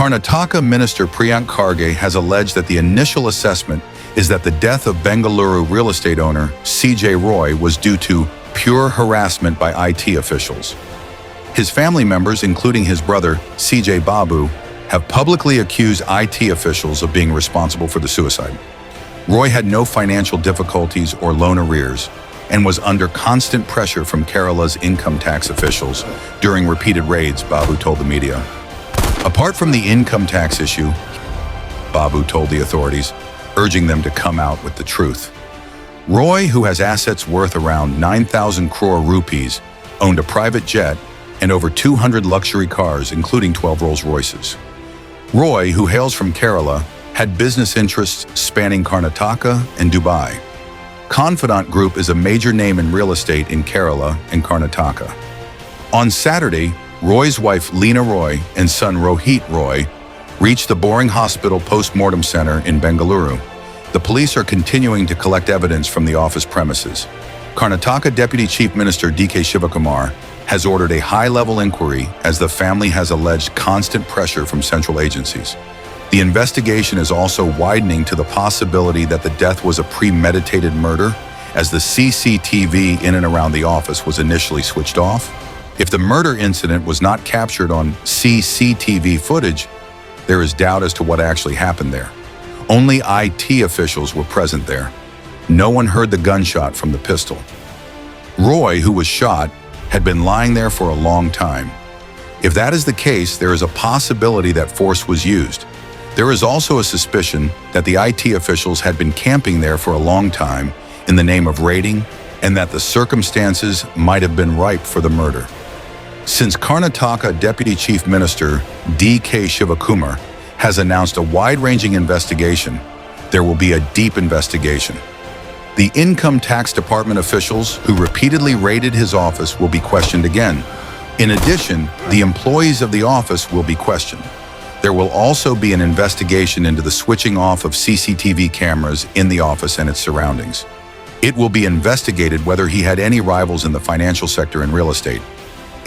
Karnataka Minister Priyank Kharge has alleged that the initial assessment is that the death of Bengaluru real estate owner C.J. Roy was due to pure harassment by IT officials. His family members, including his brother C.J. Babu, have publicly accused IT officials of being responsible for the suicide. Roy had no financial difficulties or loan arrears and was under constant pressure from Kerala's income tax officials during repeated raids, Babu told the media. Apart from the income tax issue, Babu told the authorities, urging them to come out with the truth. Roy, who has assets worth around 9,000 crore rupees, owned a private jet and over 200 luxury cars, including 12 Rolls-Royces. Roy, who hails from Kerala, had business interests spanning Karnataka and Dubai. Confidant Group is a major name in real estate in Kerala and Karnataka. On Saturday, Roy's wife Leena Roy and son Rohit Roy reached the Boring Hospital postmortem center in Bengaluru. The police are continuing to collect evidence from the office premises. Karnataka Deputy Chief Minister D.K. Shivakumar has ordered a high-level inquiry as the family has alleged constant pressure from central agencies. The investigation is also widening to the possibility that the death was a premeditated murder, as the CCTV in and around the office was initially switched off. If the murder incident was not captured on CCTV footage, there is doubt as to what actually happened there. Only IT officials were present there. No one heard the gunshot from the pistol. Roy, who was shot, had been lying there for a long time. If that is the case, there is a possibility that force was used. There is also a suspicion that the IT officials had been camping there for a long time in the name of raiding, and that the circumstances might have been ripe for the murder. Since Karnataka Deputy Chief Minister D.K. Shivakumar has announced a wide-ranging investigation, there will be a deep investigation. The Income Tax Department officials who repeatedly raided his office will be questioned again. In addition, the employees of the office will be questioned. There will also be an investigation into the switching off of CCTV cameras in the office and its surroundings. It will be investigated whether he had any rivals in the financial sector and real estate.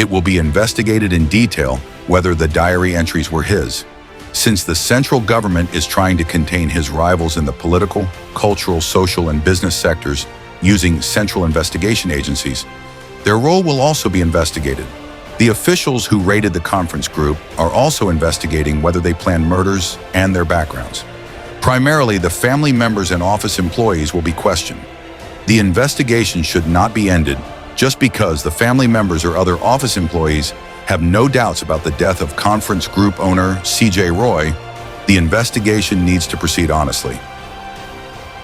It will be investigated in detail whether the diary entries were his. Since the central government is trying to contain his rivals in the political, cultural, social, and business sectors using central investigation agencies, their role will also be investigated. The officials who raided the conference group are also investigating whether they planned murders and their backgrounds. Primarily, the family members and office employees will be questioned. The investigation should not be ended just because the family members or other office employees have no doubts about the death of conference group owner C.J. Roy. The investigation needs to proceed honestly.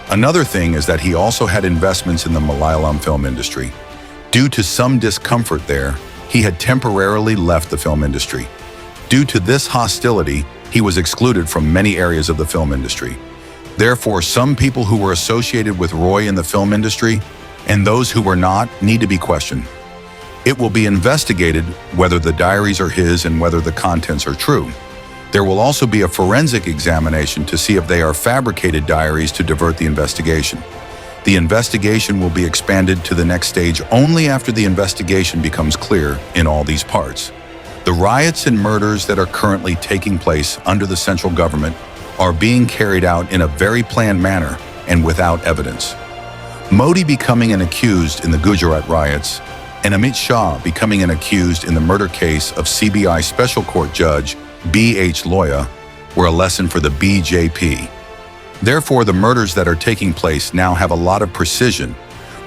Another thing is that he also had investments in the Malayalam film industry. Due to some discomfort there, he had temporarily left the film industry. Due to this hostility, he was excluded from many areas of the film industry. Therefore, some people who were associated with Roy in the film industry and those who were not need to be questioned. It will be investigated whether the diaries are his and whether the contents are true. There will also be a forensic examination to see if they are fabricated diaries to divert the investigation. The investigation will be expanded to the next stage only after the investigation becomes clear in all these parts. The riots and murders that are currently taking place under the central government are being carried out in a very planned manner and without evidence. Modi becoming an accused in the Gujarat riots and Amit Shah becoming an accused in the murder case of CBI Special Court Judge B.H. Loya were a lesson for the BJP. Therefore, the murders that are taking place now have a lot of precision.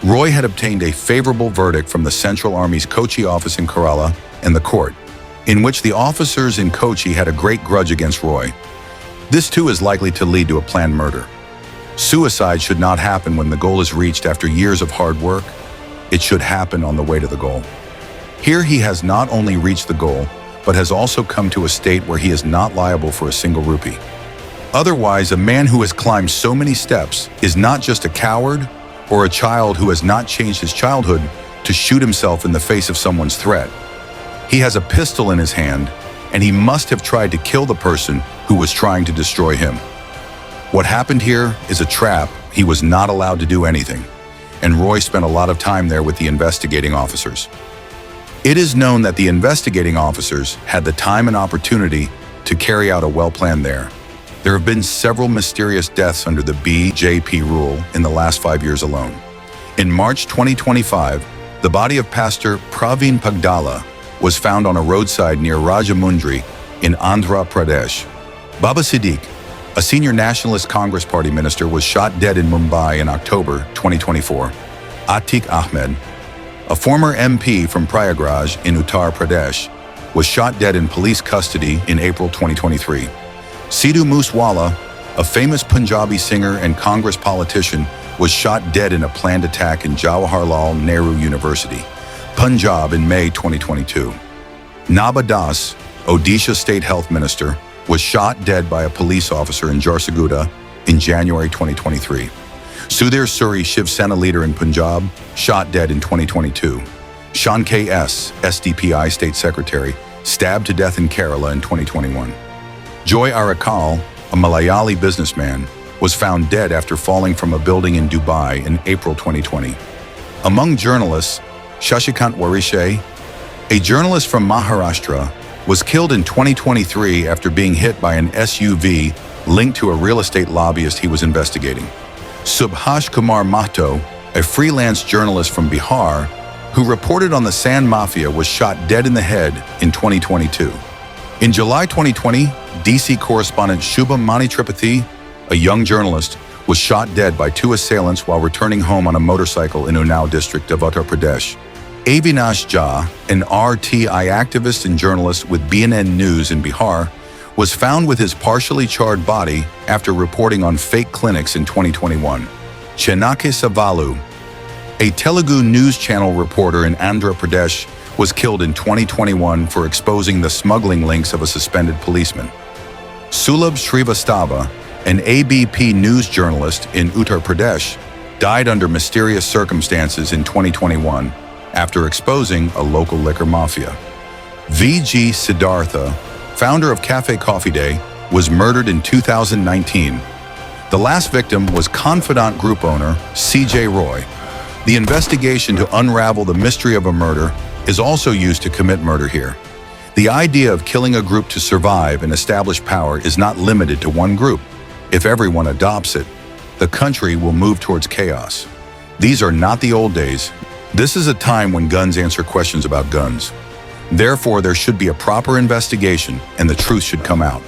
Roy had obtained a favorable verdict from the Central Army's Kochi office in Kerala and the court, in which the officers in Kochi had a great grudge against Roy. This too is likely to lead to a planned murder. Suicide should not happen when the goal is reached after years of hard work. It should happen on the way to the goal. Here he has not only reached the goal, but has also come to a state where he is not liable for a single rupee. Otherwise, a man who has climbed so many steps is not just a coward or a child who has not changed his childhood to shoot himself in the face of someone's threat. He has a pistol in his hand, and he must have tried to kill the person who was trying to destroy him. What happened here is a trap. He was not allowed to do anything, and Roy spent a lot of time there with the investigating officers. It is known that the investigating officers had the time and opportunity to carry out a well-planned there. There have been several mysterious deaths under the BJP rule in the last 5 years alone. In March 2025, the body of Pastor Praveen Pagdala was found on a roadside near Rajamundry in Andhra Pradesh. Baba Siddique, a senior Nationalist Congress Party minister, was shot dead in Mumbai in October 2024. Atiq Ahmed, a former MP from Prayagraj in Uttar Pradesh, was shot dead in police custody in April 2023. Sidhu Moosewala, a famous Punjabi singer and Congress politician, was shot dead in a planned attack in Jawaharlal Nehru University, Punjab in May 2022. Naba Das, Odisha State Health Minister, was shot dead by a police officer in Jharsuguda in January 2023. Sudhir Suri, Shiv Sena leader in Punjab, shot dead in 2022. Shankar S., SDPI State Secretary, stabbed to death in Kerala in 2021. Joy Arakal, a Malayali businessman, was found dead after falling from a building in Dubai in April 2020. Among journalists, Shashikant Warishe, a journalist from Maharashtra, was killed in 2023 after being hit by an SUV linked to a real estate lobbyist he was investigating. Subhash Kumar Mahto, a freelance journalist from Bihar, who reported on the Sand Mafia, was shot dead in the head in 2022. In July 2020, DC correspondent Shubham Manitripathi, a young journalist, was shot dead by 2 assailants while returning home on a motorcycle in Unnao district of Uttar Pradesh. Avinash Jha, an RTI activist and journalist with BNN News in Bihar, was found with his partially charred body after reporting on fake clinics in 2021. Chenake Savalu, a Telugu news channel reporter in Andhra Pradesh, was killed in 2021 for exposing the smuggling links of a suspended policeman. Sulabh Srivastava, an ABP news journalist in Uttar Pradesh, died under mysterious circumstances in 2021 after exposing a local liquor mafia. V.G. Siddhartha, founder of Cafe Coffee Day, was murdered in 2019. The last victim was Confidant group owner C.J. Roy. The investigation to unravel the mystery of a murder is also used to commit murder here. The idea of killing a group to survive and establish power is not limited to one group. If everyone adopts it, the country will move towards chaos. These are not the old days. This is a time when guns answer questions about guns. Therefore, there should be a proper investigation and the truth should come out.